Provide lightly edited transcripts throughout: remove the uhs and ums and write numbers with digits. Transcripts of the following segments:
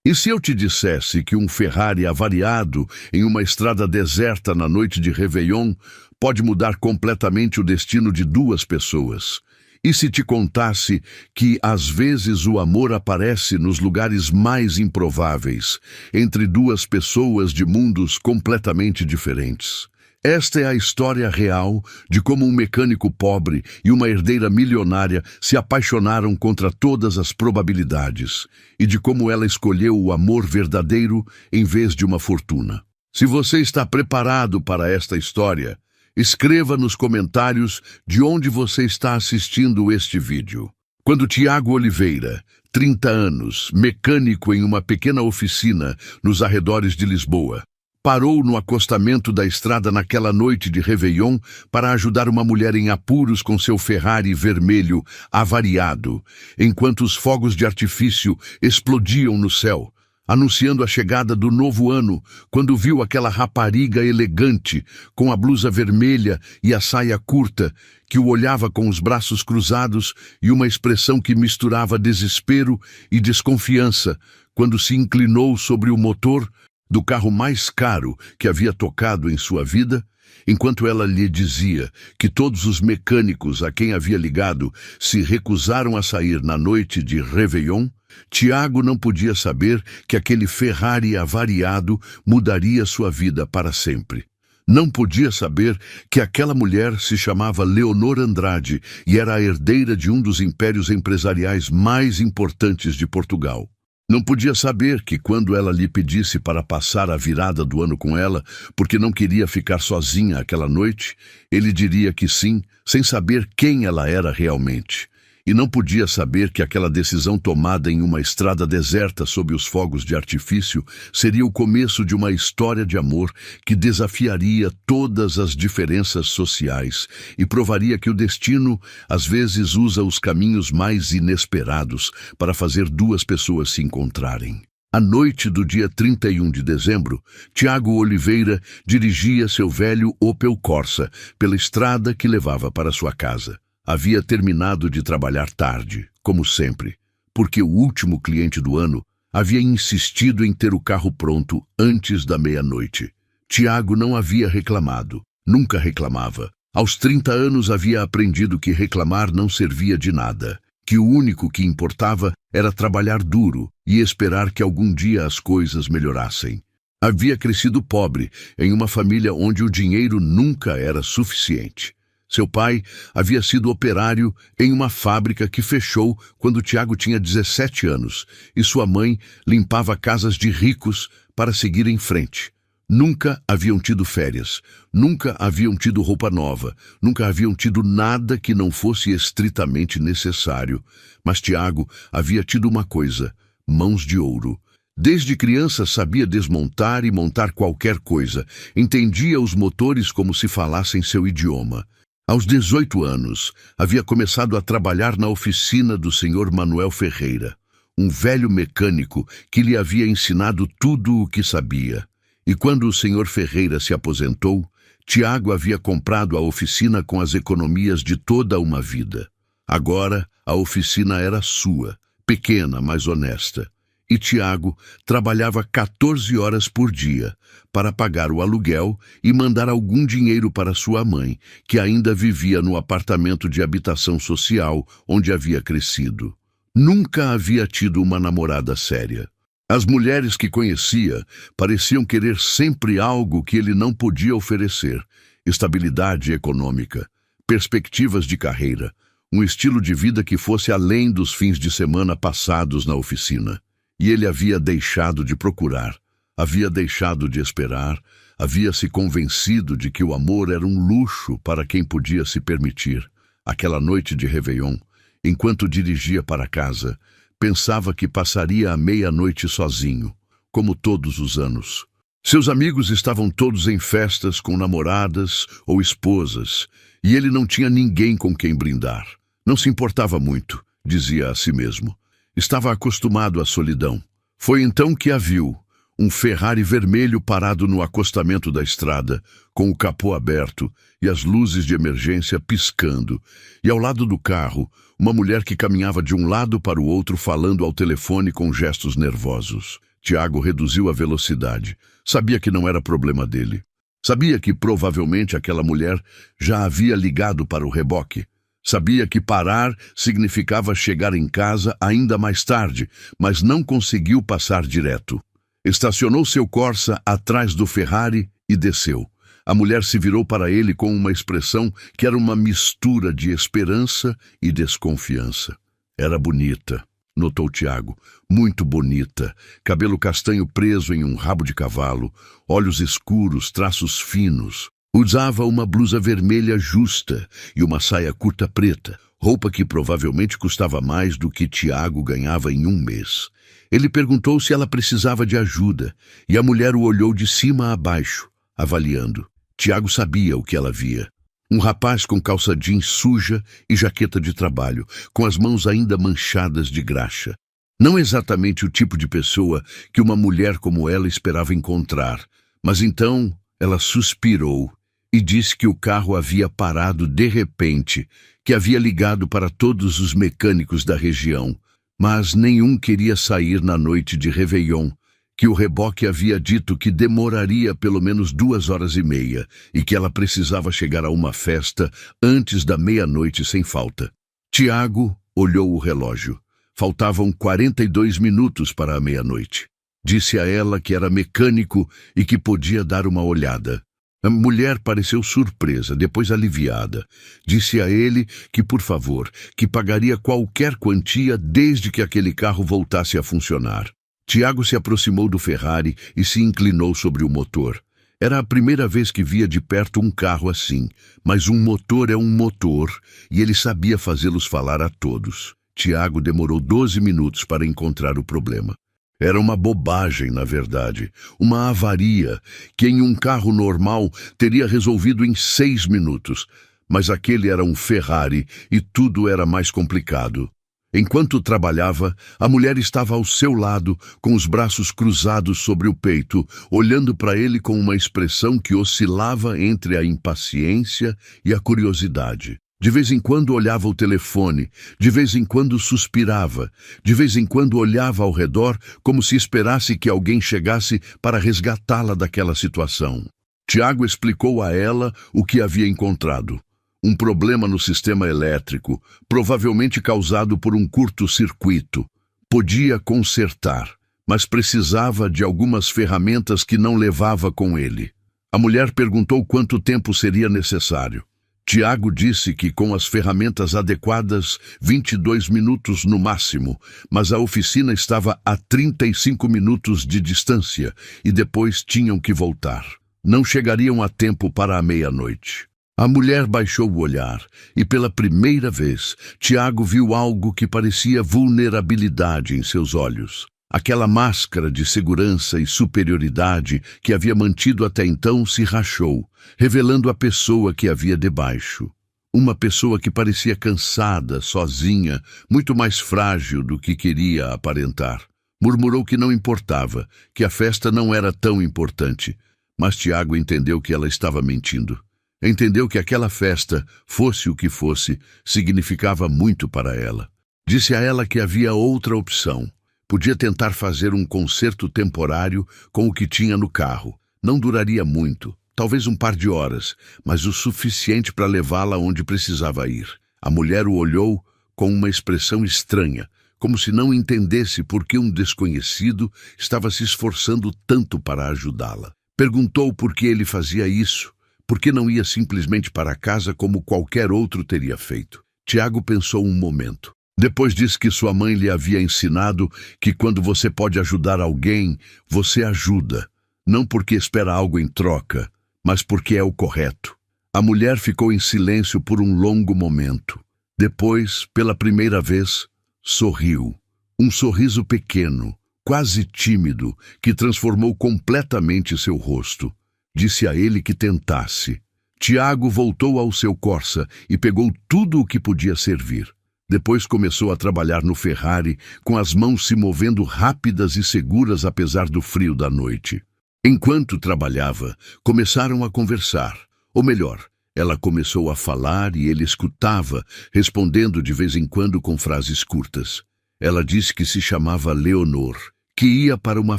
E se eu te dissesse que um Ferrari avariado em uma estrada deserta na noite de Réveillon pode mudar completamente o destino de duas pessoas? E se te contasse que, às vezes, o amor aparece nos lugares mais improváveis, entre duas pessoas de mundos completamente diferentes? Esta é a história real de como um mecânico pobre e uma herdeira milionária se apaixonaram contra todas as probabilidades, e de como ela escolheu o amor verdadeiro em vez de uma fortuna. Se você está preparado para esta história, escreva nos comentários de onde você está assistindo este vídeo. Quando Tiago Oliveira, 30 anos, mecânico em uma pequena oficina nos arredores de Lisboa, parou no acostamento da estrada naquela noite de Réveillon para ajudar uma mulher em apuros com seu Ferrari vermelho avariado, enquanto os fogos de artifício explodiam no céu, anunciando a chegada do novo ano, quando viu aquela rapariga elegante, com a blusa vermelha e a saia curta, que o olhava com os braços cruzados e uma expressão que misturava desespero e desconfiança, quando se inclinou sobre o motor do carro mais caro que havia tocado em sua vida, enquanto ela lhe dizia que todos os mecânicos a quem havia ligado se recusaram a sair na noite de Réveillon. Tiago não podia saber que aquele Ferrari avariado mudaria sua vida para sempre. Não podia saber que aquela mulher se chamava Leonor Andrade e era a herdeira de um dos impérios empresariais mais importantes de Portugal. Não podia saber que quando ela lhe pedisse para passar a virada do ano com ela, porque não queria ficar sozinha aquela noite, ele diria que sim, sem saber quem ela era realmente. E não podia saber que aquela decisão tomada em uma estrada deserta sob os fogos de artifício seria o começo de uma história de amor que desafiaria todas as diferenças sociais e provaria que o destino às vezes usa os caminhos mais inesperados para fazer duas pessoas se encontrarem. À noite do dia 31 de dezembro, Tiago Oliveira dirigia seu velho Opel Corsa pela estrada que levava para sua casa. Havia terminado de trabalhar tarde, como sempre, porque o último cliente do ano havia insistido em ter o carro pronto antes da meia-noite. Tiago não havia reclamado, nunca reclamava. Aos 30 anos havia aprendido que reclamar não servia de nada, que o único que importava era trabalhar duro e esperar que algum dia as coisas melhorassem. Havia crescido pobre, em uma família onde o dinheiro nunca era suficiente. Seu pai havia sido operário em uma fábrica que fechou quando Tiago tinha 17 anos, e sua mãe limpava casas de ricos para seguir em frente. Nunca haviam tido férias, nunca haviam tido roupa nova, nunca haviam tido nada que não fosse estritamente necessário. Mas Tiago havia tido uma coisa: mãos de ouro. Desde criança sabia desmontar e montar qualquer coisa, entendia os motores como se falassem seu idioma. Aos 18 anos, havia começado a trabalhar na oficina do Sr. Manuel Ferreira, um velho mecânico que lhe havia ensinado tudo o que sabia. E quando o Sr. Ferreira se aposentou, Tiago havia comprado a oficina com as economias de toda uma vida. Agora, a oficina era sua, pequena, mas honesta. E Tiago trabalhava 14 horas por dia para pagar o aluguel e mandar algum dinheiro para sua mãe, que ainda vivia no apartamento de habitação social onde havia crescido. Nunca havia tido uma namorada séria. As mulheres que conhecia pareciam querer sempre algo que ele não podia oferecer: estabilidade econômica, perspectivas de carreira, um estilo de vida que fosse além dos fins de semana passados na oficina. E ele havia deixado de procurar, havia deixado de esperar, havia se convencido de que o amor era um luxo para quem podia se permitir. Aquela noite de Réveillon, enquanto dirigia para casa, pensava que passaria a meia-noite sozinho, como todos os anos. Seus amigos estavam todos em festas com namoradas ou esposas, e ele não tinha ninguém com quem brindar. Não se importava muito, dizia a si mesmo. Estava acostumado à solidão. Foi então que a viu, um Ferrari vermelho parado no acostamento da estrada, com o capô aberto e as luzes de emergência piscando, e ao lado do carro, uma mulher que caminhava de um lado para o outro falando ao telefone com gestos nervosos. Tiago reduziu a velocidade. Sabia que não era problema dele. Sabia que provavelmente aquela mulher já havia ligado para o reboque. Sabia que parar significava chegar em casa ainda mais tarde, mas não conseguiu passar direto. Estacionou seu Corsa atrás do Ferrari e desceu. A mulher se virou para ele com uma expressão que era uma mistura de esperança e desconfiança. Era bonita, notou Tiago, muito bonita, cabelo castanho preso em um rabo de cavalo, olhos escuros, traços finos. Usava uma blusa vermelha justa e uma saia curta preta, roupa que provavelmente custava mais do que Tiago ganhava em um mês. Ele perguntou se ela precisava de ajuda, e a mulher o olhou de cima a baixo, avaliando. Tiago sabia o que ela via. Um rapaz com calça jeans suja e jaqueta de trabalho, com as mãos ainda manchadas de graxa. Não exatamente o tipo de pessoa que uma mulher como ela esperava encontrar, mas então ela suspirou e disse que o carro havia parado de repente, que havia ligado para todos os mecânicos da região, mas nenhum queria sair na noite de Réveillon, que o reboque havia dito que demoraria pelo menos 2 horas e meia e que ela precisava chegar a uma festa antes da meia-noite sem falta. Tiago olhou o relógio. Faltavam 42 minutos para a meia-noite. Disse a ela que era mecânico e que podia dar uma olhada. A mulher pareceu surpresa, depois aliviada. Disse a ele que, por favor, que pagaria qualquer quantia desde que aquele carro voltasse a funcionar. Tiago se aproximou do Ferrari e se inclinou sobre o motor. Era a primeira vez que via de perto um carro assim, mas um motor é um motor e ele sabia fazê-los falar a todos. Tiago demorou 12 minutos para encontrar o problema. Era uma bobagem, na verdade, uma avaria que em um carro normal teria resolvido em 6 minutos, mas aquele era um Ferrari e tudo era mais complicado. Enquanto trabalhava, a mulher estava ao seu lado, com os braços cruzados sobre o peito, olhando para ele com uma expressão que oscilava entre a impaciência e a curiosidade. De vez em quando olhava o telefone, de vez em quando suspirava, de vez em quando olhava ao redor como se esperasse que alguém chegasse para resgatá-la daquela situação. Tiago explicou a ela o que havia encontrado. Um problema no sistema elétrico, provavelmente causado por um curto-circuito. Podia consertar, mas precisava de algumas ferramentas que não levava com ele. A mulher perguntou quanto tempo seria necessário. Tiago disse que com as ferramentas adequadas, 22 minutos no máximo, mas a oficina estava a 35 minutos de distância e depois tinham que voltar. Não chegariam a tempo para a meia-noite. A mulher baixou o olhar e, pela primeira vez, Tiago viu algo que parecia vulnerabilidade em seus olhos. Aquela máscara de segurança e superioridade que havia mantido até então se rachou, revelando a pessoa que havia debaixo. Uma pessoa que parecia cansada, sozinha, muito mais frágil do que queria aparentar. Murmurou que não importava, que a festa não era tão importante, mas Tiago entendeu que ela estava mentindo. Entendeu que aquela festa, fosse o que fosse, significava muito para ela. Disse a ela que havia outra opção. Podia tentar fazer um concerto temporário com o que tinha no carro. Não duraria muito, talvez um par de horas, mas o suficiente para levá-la onde precisava ir. A mulher o olhou com uma expressão estranha, como se não entendesse por que um desconhecido estava se esforçando tanto para ajudá-la. Perguntou por que ele fazia isso. Por que não ia simplesmente para casa como qualquer outro teria feito? Tiago pensou um momento. Depois disse que sua mãe lhe havia ensinado que quando você pode ajudar alguém, você ajuda. Não porque espera algo em troca, mas porque é o correto. A mulher ficou em silêncio por um longo momento. Depois, pela primeira vez, sorriu. Um sorriso pequeno, quase tímido, que transformou completamente seu rosto. Disse a ele que tentasse. Tiago voltou ao seu Corsa e pegou tudo o que podia servir. Depois começou a trabalhar no Ferrari, com as mãos se movendo rápidas e seguras apesar do frio da noite. Enquanto trabalhava, começaram a conversar. Ou melhor, ela começou a falar e ele escutava, respondendo de vez em quando com frases curtas. Ela disse que se chamava Leonor, que ia para uma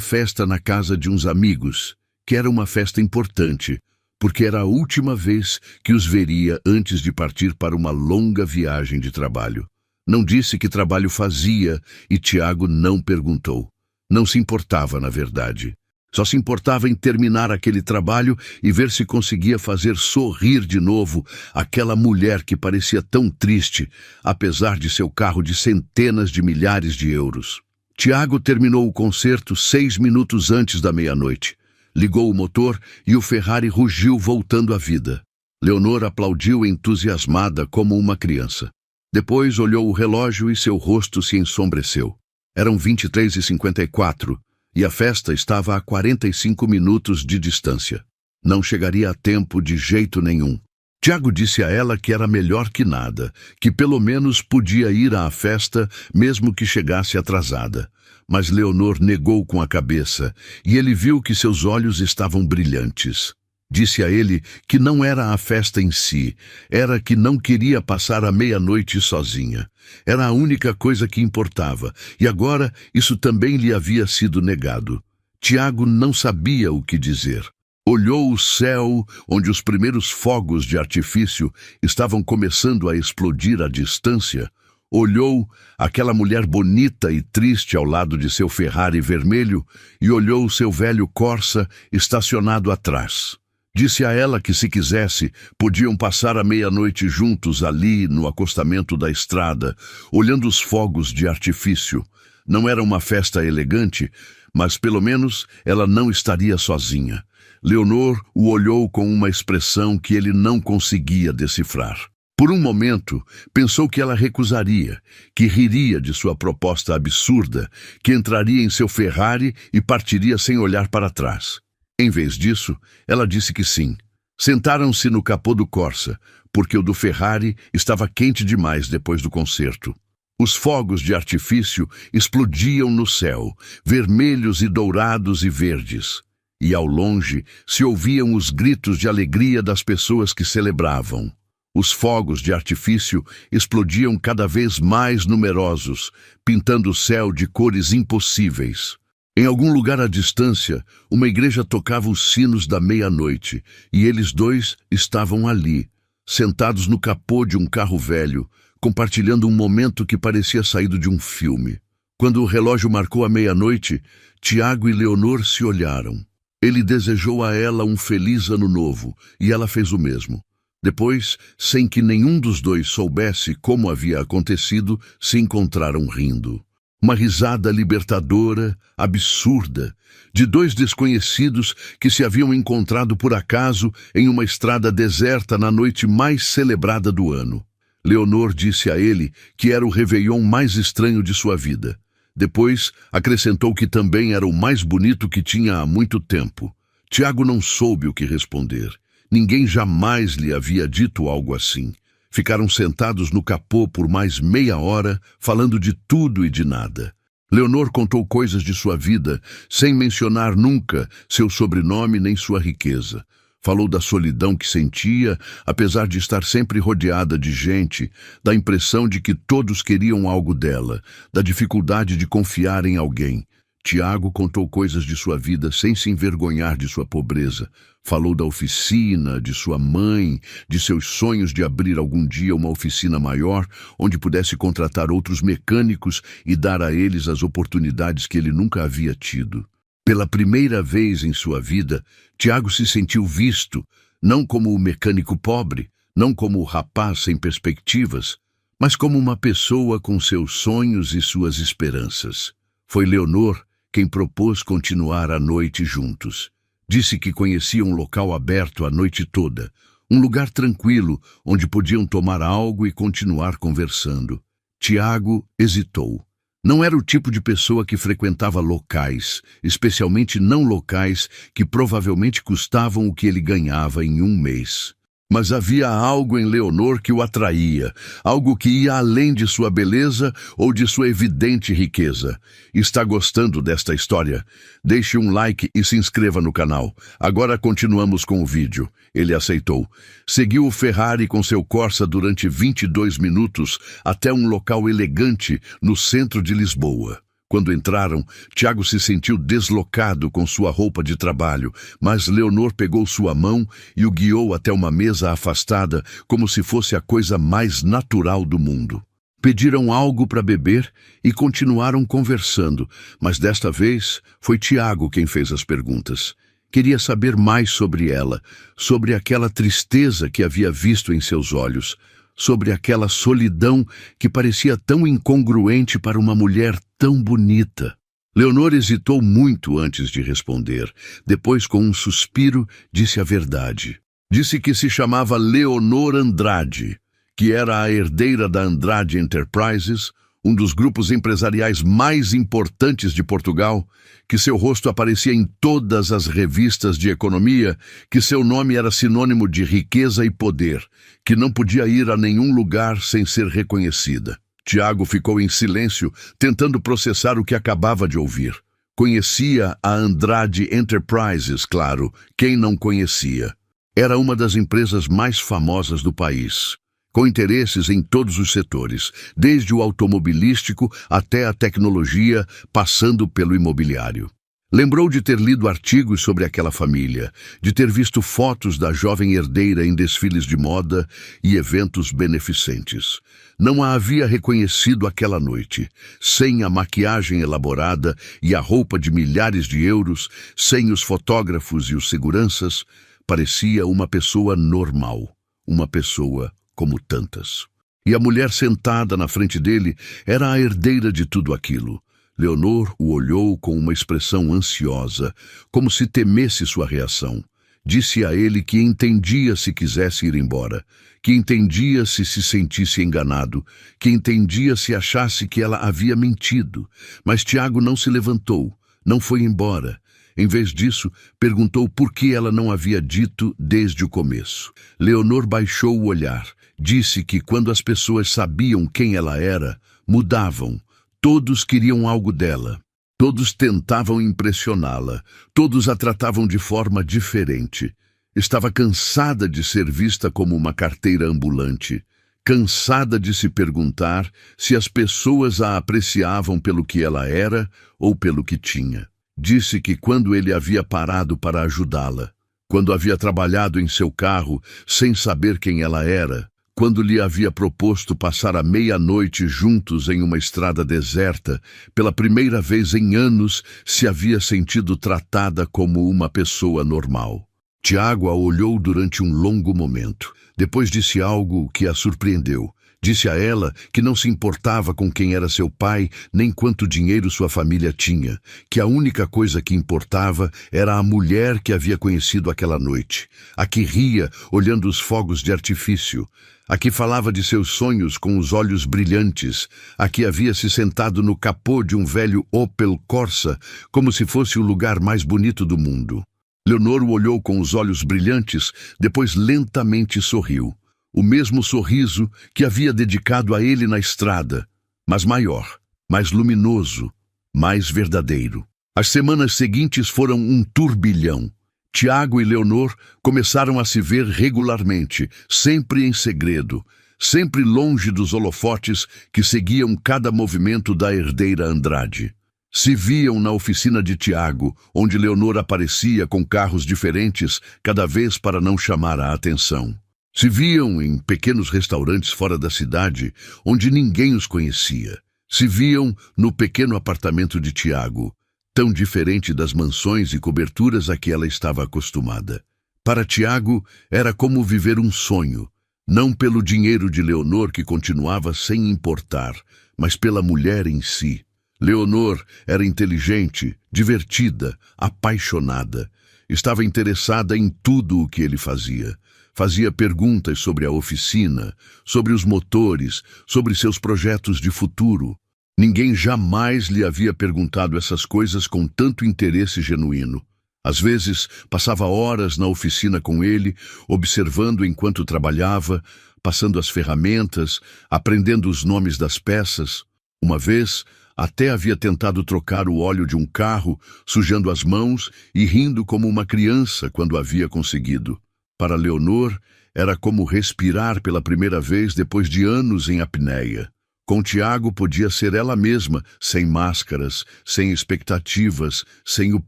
festa na casa de uns amigos, que era uma festa importante, porque era a última vez que os veria antes de partir para uma longa viagem de trabalho. Não disse que trabalho fazia e Tiago não perguntou. Não se importava, na verdade. Só se importava em terminar aquele trabalho e ver se conseguia fazer sorrir de novo aquela mulher que parecia tão triste, apesar de seu carro de centenas de milhares de euros. Tiago terminou o concerto 6 minutos antes da meia-noite. Ligou o motor e o Ferrari rugiu voltando à vida. Leonor aplaudiu entusiasmada como uma criança. Depois olhou o relógio e seu rosto se ensombreceu. Eram 23h54 e a festa estava a 45 minutos de distância. Não chegaria a tempo de jeito nenhum. Tiago disse a ela que era melhor que nada, que pelo menos podia ir à festa mesmo que chegasse atrasada. Mas Leonor negou com a cabeça e ele viu que seus olhos estavam brilhantes. Disse a ele que não era a festa em si, era que não queria passar a meia-noite sozinha. Era a única coisa que importava, e agora isso também lhe havia sido negado. Tiago não sabia o que dizer. Olhou o céu, onde os primeiros fogos de artifício estavam começando a explodir à distância. Olhou aquela mulher bonita e triste ao lado de seu Ferrari vermelho e olhou seu velho Corsa estacionado atrás. Disse a ela que, se quisesse, podiam passar a meia-noite juntos ali no acostamento da estrada, olhando os fogos de artifício. Não era uma festa elegante, mas pelo menos ela não estaria sozinha. Leonor o olhou com uma expressão que ele não conseguia decifrar. Por um momento, pensou que ela recusaria, que riria de sua proposta absurda, que entraria em seu Ferrari e partiria sem olhar para trás. Em vez disso, ela disse que sim. Sentaram-se no capô do Corsa, porque o do Ferrari estava quente demais depois do concerto. Os fogos de artifício explodiam no céu, vermelhos e dourados e verdes. E ao longe se ouviam os gritos de alegria das pessoas que celebravam. Os fogos de artifício explodiam cada vez mais numerosos, pintando o céu de cores impossíveis. Em algum lugar à distância, uma igreja tocava os sinos da meia-noite, e eles dois estavam ali, sentados no capô de um carro velho, compartilhando um momento que parecia saído de um filme. Quando o relógio marcou a meia-noite, Tiago e Leonor se olharam. Ele desejou a ela um feliz ano novo, e ela fez o mesmo. Depois, sem que nenhum dos dois soubesse como havia acontecido, se encontraram rindo. Uma risada libertadora, absurda, de dois desconhecidos que se haviam encontrado por acaso em uma estrada deserta na noite mais celebrada do ano. Leonor disse a ele que era o réveillon mais estranho de sua vida. Depois, acrescentou que também era o mais bonito que tinha há muito tempo. Tiago não soube o que responder. Ninguém jamais lhe havia dito algo assim. Ficaram sentados no capô por mais meia hora, falando de tudo e de nada. Leonor contou coisas de sua vida, sem mencionar nunca seu sobrenome nem sua riqueza. Falou da solidão que sentia, apesar de estar sempre rodeada de gente, da impressão de que todos queriam algo dela, da dificuldade de confiar em alguém. Tiago contou coisas de sua vida sem se envergonhar de sua pobreza. Falou da oficina, de sua mãe, de seus sonhos de abrir algum dia uma oficina maior, onde pudesse contratar outros mecânicos e dar a eles as oportunidades que ele nunca havia tido. Pela primeira vez em sua vida, Tiago se sentiu visto, não como o mecânico pobre, não como o rapaz sem perspectivas, mas como uma pessoa com seus sonhos e suas esperanças. Foi Leonor quem propôs continuar a noite juntos. Disse que conhecia um local aberto a noite toda, um lugar tranquilo onde podiam tomar algo e continuar conversando. Tiago hesitou. Não era o tipo de pessoa que frequentava locais, especialmente não locais que provavelmente custavam o que ele ganhava em um mês. Mas havia algo em Leonor que o atraía, algo que ia além de sua beleza ou de sua evidente riqueza. Está gostando desta história? Deixe um like e se inscreva no canal. Agora continuamos com o vídeo. Ele aceitou. Seguiu o Ferrari com seu Corsa durante 22 minutos até um local elegante no centro de Lisboa. Quando entraram, Tiago se sentiu deslocado com sua roupa de trabalho, mas Leonor pegou sua mão e o guiou até uma mesa afastada, como se fosse a coisa mais natural do mundo. Pediram algo para beber e continuaram conversando, mas desta vez foi Tiago quem fez as perguntas. Queria saber mais sobre ela, sobre aquela tristeza que havia visto em seus olhos, sobre aquela solidão que parecia tão incongruente para uma mulher tão bonita. Leonor hesitou muito antes de responder. Depois, com um suspiro, disse a verdade. Disse que se chamava Leonor Andrade, que era a herdeira da Andrade Enterprises, um dos grupos empresariais mais importantes de Portugal, que seu rosto aparecia em todas as revistas de economia, que seu nome era sinônimo de riqueza e poder, que não podia ir a nenhum lugar sem ser reconhecida. Tiago ficou em silêncio, tentando processar o que acabava de ouvir. Conhecia a Andrade Enterprises, claro, quem não conhecia. Era uma das empresas mais famosas do país, com interesses em todos os setores, desde o automobilístico até a tecnologia, passando pelo imobiliário. Lembrou de ter lido artigos sobre aquela família, de ter visto fotos da jovem herdeira em desfiles de moda e eventos beneficentes. Não a havia reconhecido aquela noite, sem a maquiagem elaborada e a roupa de milhares de euros, sem os fotógrafos e os seguranças. Parecia uma pessoa normal, uma pessoa como tantas. E a mulher sentada na frente dele era a herdeira de tudo aquilo. Leonor o olhou com uma expressão ansiosa, como se temesse sua reação. Disse a ele que entendia se quisesse ir embora, que entendia se sentisse enganado, que entendia se achasse que ela havia mentido. Mas Tiago não se levantou, não foi embora. Em vez disso, perguntou por que ela não havia dito desde o começo. Leonor baixou o olhar. Disse que quando as pessoas sabiam quem ela era, mudavam. Todos queriam algo dela. Todos tentavam impressioná-la. Todos a tratavam de forma diferente. Estava cansada de ser vista como uma carteira ambulante. Cansada de se perguntar se as pessoas a apreciavam pelo que ela era ou pelo que tinha. Disse que quando ele havia parado para ajudá-la, quando havia trabalhado em seu carro sem saber quem ela era, quando lhe havia proposto passar a meia-noite juntos em uma estrada deserta, pela primeira vez em anos se havia sentido tratada como uma pessoa normal. Tiago a olhou durante um longo momento. Depois disse algo que a surpreendeu. Disse a ela que não se importava com quem era seu pai, nem quanto dinheiro sua família tinha, que a única coisa que importava era a mulher que havia conhecido aquela noite, a que ria olhando os fogos de artifício, a que falava de seus sonhos com os olhos brilhantes, a que havia se sentado no capô de um velho Opel Corsa como se fosse o lugar mais bonito do mundo. Leonor o olhou com os olhos brilhantes, depois lentamente sorriu. O mesmo sorriso que havia dedicado a ele na estrada, mas maior, mais luminoso, mais verdadeiro. As semanas seguintes foram um turbilhão. Tiago e Leonor começaram a se ver regularmente, sempre em segredo, sempre longe dos holofotes que seguiam cada movimento da herdeira Andrade. Se viam na oficina de Tiago, onde Leonor aparecia com carros diferentes, cada vez para não chamar a atenção. Se viam em pequenos restaurantes fora da cidade, onde ninguém os conhecia. Se viam no pequeno apartamento de Tiago, tão diferente das mansões e coberturas a que ela estava acostumada. Para Tiago, era como viver um sonho, não pelo dinheiro de Leonor que continuava sem importar, mas pela mulher em si. Leonor era inteligente, divertida, apaixonada. Estava interessada em tudo o que ele fazia. Fazia perguntas sobre a oficina, sobre os motores, sobre seus projetos de futuro. Ninguém jamais lhe havia perguntado essas coisas com tanto interesse genuíno. Às vezes, passava horas na oficina com ele, observando enquanto trabalhava, passando as ferramentas, aprendendo os nomes das peças. Uma vez, até havia tentado trocar o óleo de um carro, sujando as mãos e rindo como uma criança quando havia conseguido. Para Leonor, era como respirar pela primeira vez depois de anos em apneia. Com Tiago podia ser ela mesma, sem máscaras, sem expectativas, sem o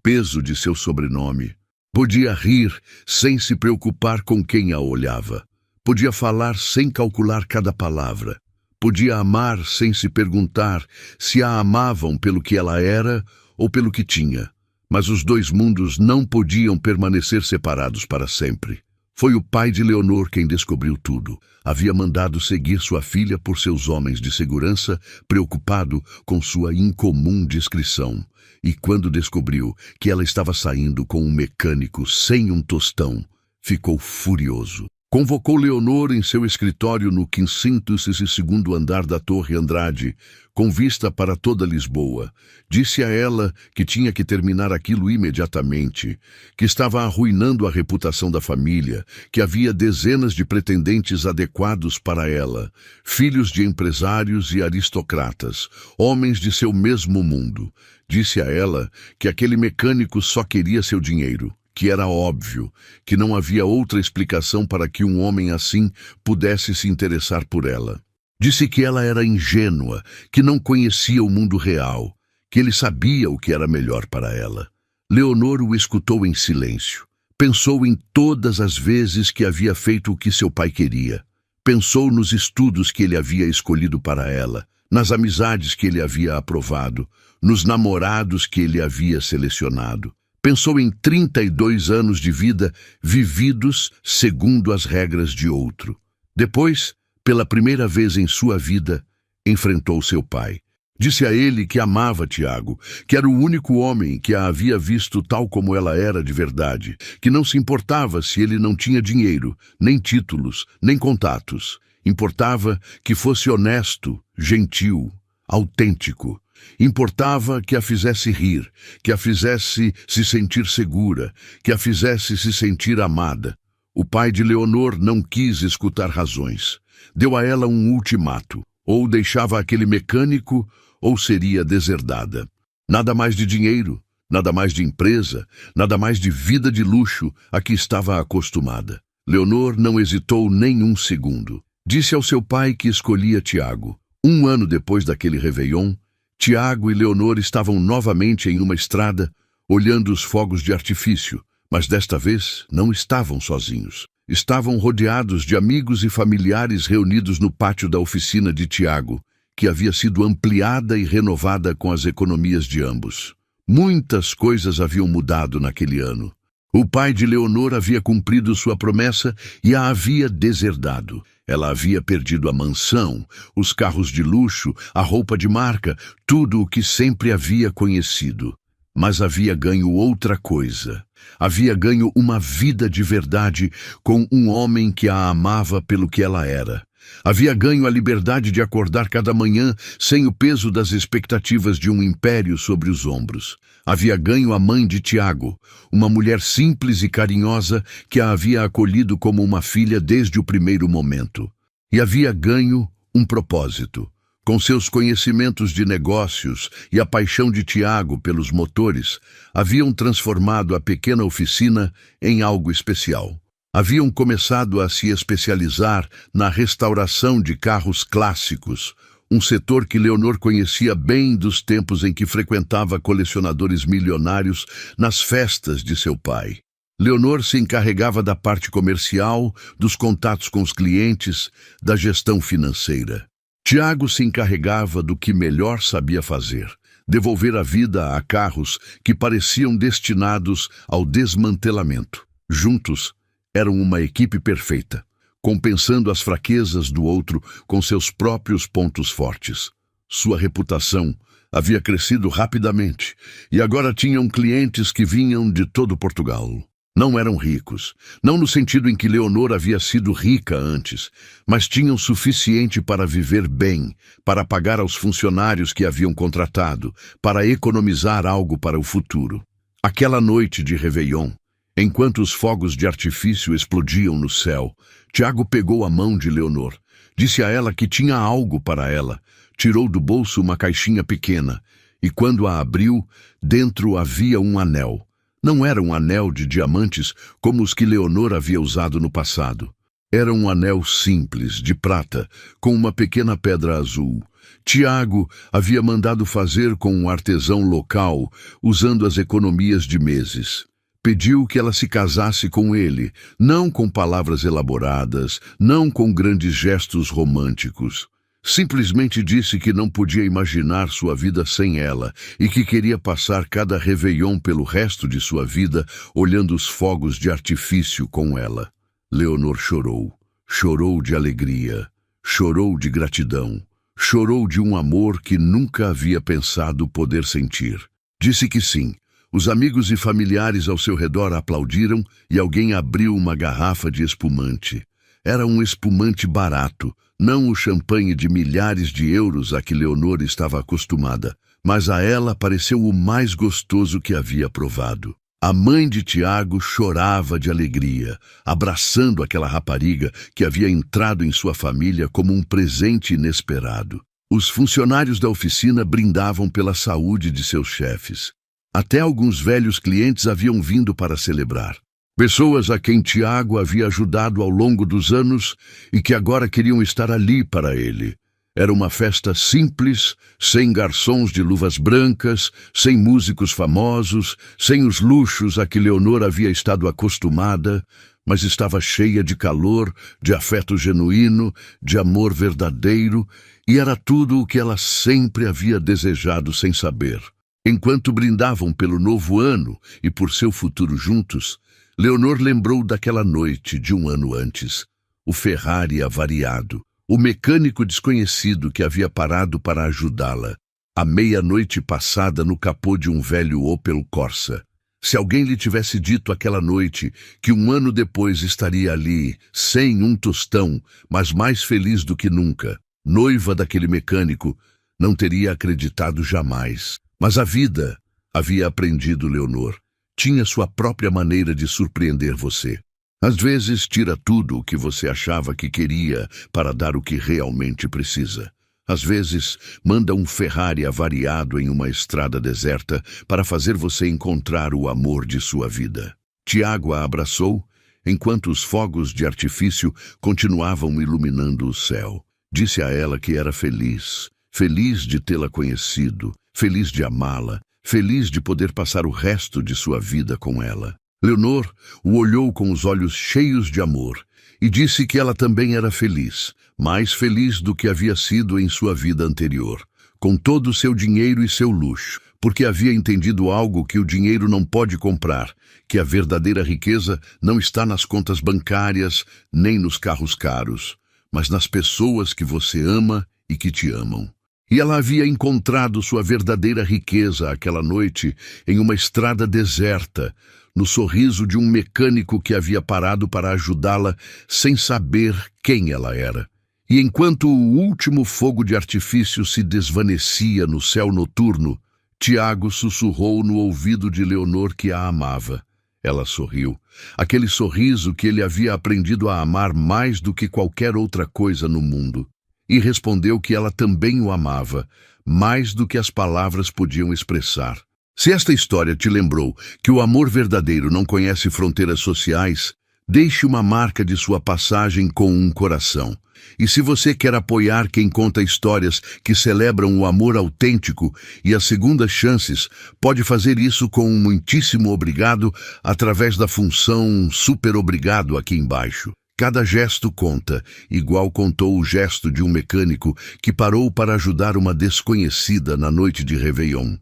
peso de seu sobrenome. Podia rir sem se preocupar com quem a olhava. Podia falar sem calcular cada palavra. Podia amar sem se perguntar se a amavam pelo que ela era ou pelo que tinha. Mas os dois mundos não podiam permanecer separados para sempre. Foi o pai de Leonor quem descobriu tudo. Havia mandado seguir sua filha por seus homens de segurança, preocupado com sua incomum discrição. E quando descobriu que ela estava saindo com um mecânico sem um tostão, ficou furioso. Convocou Leonor em seu escritório no 502º andar da Torre Andrade, com vista para toda Lisboa. Disse a ela que tinha que terminar aquilo imediatamente, que estava arruinando a reputação da família, que havia dezenas de pretendentes adequados para ela, filhos de empresários e aristocratas, homens de seu mesmo mundo. Disse a ela que aquele mecânico só queria seu dinheiro, que era óbvio, que não havia outra explicação para que um homem assim pudesse se interessar por ela. Disse que ela era ingênua, que não conhecia o mundo real, que ele sabia o que era melhor para ela. Leonor o escutou em silêncio. Pensou em todas as vezes que havia feito o que seu pai queria. Pensou nos estudos que ele havia escolhido para ela, nas amizades que ele havia aprovado, nos namorados que ele havia selecionado. Pensou em 32 anos de vida vividos segundo as regras de outro. Depois, pela primeira vez em sua vida, enfrentou seu pai. Disse a ele que amava Tiago, que era o único homem que a havia visto tal como ela era de verdade, que não se importava se ele não tinha dinheiro, nem títulos, nem contatos. Importava que fosse honesto, gentil, autêntico. Importava que a fizesse rir, que a fizesse se sentir segura, que a fizesse se sentir amada. O pai de Leonor não quis escutar razões. Deu a ela um ultimato. Ou deixava aquele mecânico, ou seria deserdada. Nada mais de dinheiro, nada mais de empresa, nada mais de vida de luxo a que estava acostumada. Leonor não hesitou nem um segundo. Disse ao seu pai que escolhia Tiago. 1 ano depois daquele réveillon, Tiago e Leonor estavam novamente em uma estrada, olhando os fogos de artifício, mas desta vez não estavam sozinhos. Estavam rodeados de amigos e familiares reunidos no pátio da oficina de Tiago, que havia sido ampliada e renovada com as economias de ambos. Muitas coisas haviam mudado naquele ano. O pai de Leonor havia cumprido sua promessa e a havia deserdado. Ela havia perdido a mansão, os carros de luxo, a roupa de marca, tudo o que sempre havia conhecido. Mas havia ganho outra coisa. Havia ganho uma vida de verdade com um homem que a amava pelo que ela era. Havia ganho a liberdade de acordar cada manhã sem o peso das expectativas de um império sobre os ombros. Havia ganho a mãe de Tiago, uma mulher simples e carinhosa que a havia acolhido como uma filha desde o primeiro momento. E havia ganho um propósito. Com seus conhecimentos de negócios e a paixão de Tiago pelos motores, haviam transformado a pequena oficina em algo especial. Haviam começado a se especializar na restauração de carros clássicos, um setor que Leonor conhecia bem dos tempos em que frequentava colecionadores milionários nas festas de seu pai. Leonor se encarregava da parte comercial, dos contatos com os clientes, da gestão financeira. Tiago se encarregava do que melhor sabia fazer, devolver a vida a carros que pareciam destinados ao desmantelamento. Juntos, eram uma equipe perfeita, compensando as fraquezas do outro com seus próprios pontos fortes. Sua reputação havia crescido rapidamente e agora tinham clientes que vinham de todo Portugal. Não eram ricos, não no sentido em que Leonor havia sido rica antes, mas tinham suficiente para viver bem, para pagar aos funcionários que haviam contratado, para economizar algo para o futuro. Aquela noite de Réveillon, enquanto os fogos de artifício explodiam no céu, Tiago pegou a mão de Leonor. Disse a ela que tinha algo para ela. Tirou do bolso uma caixinha pequena, e quando a abriu, dentro havia um anel. Não era um anel de diamantes como os que Leonor havia usado no passado. Era um anel simples, de prata, com uma pequena pedra azul. Tiago havia mandado fazer com um artesão local, usando as economias de meses. Pediu que ela se casasse com ele, não com palavras elaboradas, não com grandes gestos românticos. Simplesmente disse que não podia imaginar sua vida sem ela e que queria passar cada réveillon pelo resto de sua vida olhando os fogos de artifício com ela. Leonor chorou. Chorou de alegria. Chorou de gratidão. Chorou de um amor que nunca havia pensado poder sentir. Disse que sim. Os amigos e familiares ao seu redor aplaudiram e alguém abriu uma garrafa de espumante. Era um espumante barato, não o champanhe de milhares de euros a que Leonor estava acostumada, mas a ela pareceu o mais gostoso que havia provado. A mãe de Tiago chorava de alegria, abraçando aquela rapariga que havia entrado em sua família como um presente inesperado. Os funcionários da oficina brindavam pela saúde de seus chefes. Até alguns velhos clientes haviam vindo para celebrar. Pessoas a quem Tiago havia ajudado ao longo dos anos e que agora queriam estar ali para ele. Era uma festa simples, sem garçons de luvas brancas, sem músicos famosos, sem os luxos a que Leonor havia estado acostumada, mas estava cheia de calor, de afeto genuíno, de amor verdadeiro, e era tudo o que ela sempre havia desejado sem saber. Enquanto brindavam pelo novo ano e por seu futuro juntos, Leonor lembrou daquela noite de um ano antes. O Ferrari avariado, o mecânico desconhecido que havia parado para ajudá-la, a meia-noite passada no capô de um velho Opel Corsa. Se alguém lhe tivesse dito aquela noite que um ano depois estaria ali, sem um tostão, mas mais feliz do que nunca, noiva daquele mecânico, não teria acreditado jamais. Mas a vida, havia aprendido Leonor, tinha sua própria maneira de surpreender você. Às vezes tira tudo o que você achava que queria para dar o que realmente precisa. Às vezes manda um Ferrari avariado em uma estrada deserta para fazer você encontrar o amor de sua vida. Tiago a abraçou, enquanto os fogos de artifício continuavam iluminando o céu. Disse a ela que era feliz, feliz de tê-la conhecido, feliz de amá-la, feliz de poder passar o resto de sua vida com ela. Leonor o olhou com os olhos cheios de amor e disse que ela também era feliz, mais feliz do que havia sido em sua vida anterior, com todo o seu dinheiro e seu luxo, porque havia entendido algo que o dinheiro não pode comprar, que a verdadeira riqueza não está nas contas bancárias nem nos carros caros, mas nas pessoas que você ama e que te amam. E ela havia encontrado sua verdadeira riqueza aquela noite em uma estrada deserta, no sorriso de um mecânico que havia parado para ajudá-la sem saber quem ela era. E enquanto o último fogo de artifício se desvanecia no céu noturno, Tiago sussurrou no ouvido de Leonor que a amava. Ela sorriu. Aquele sorriso que ele havia aprendido a amar mais do que qualquer outra coisa no mundo. E respondeu que ela também o amava, mais do que as palavras podiam expressar. Se esta história te lembrou que o amor verdadeiro não conhece fronteiras sociais, deixe uma marca de sua passagem com um coração. E se você quer apoiar quem conta histórias que celebram o amor autêntico e as segundas chances, pode fazer isso com um muitíssimo obrigado através da função super obrigado aqui embaixo. Cada gesto conta, igual contou o gesto de um mecânico que parou para ajudar uma desconhecida na noite de Réveillon.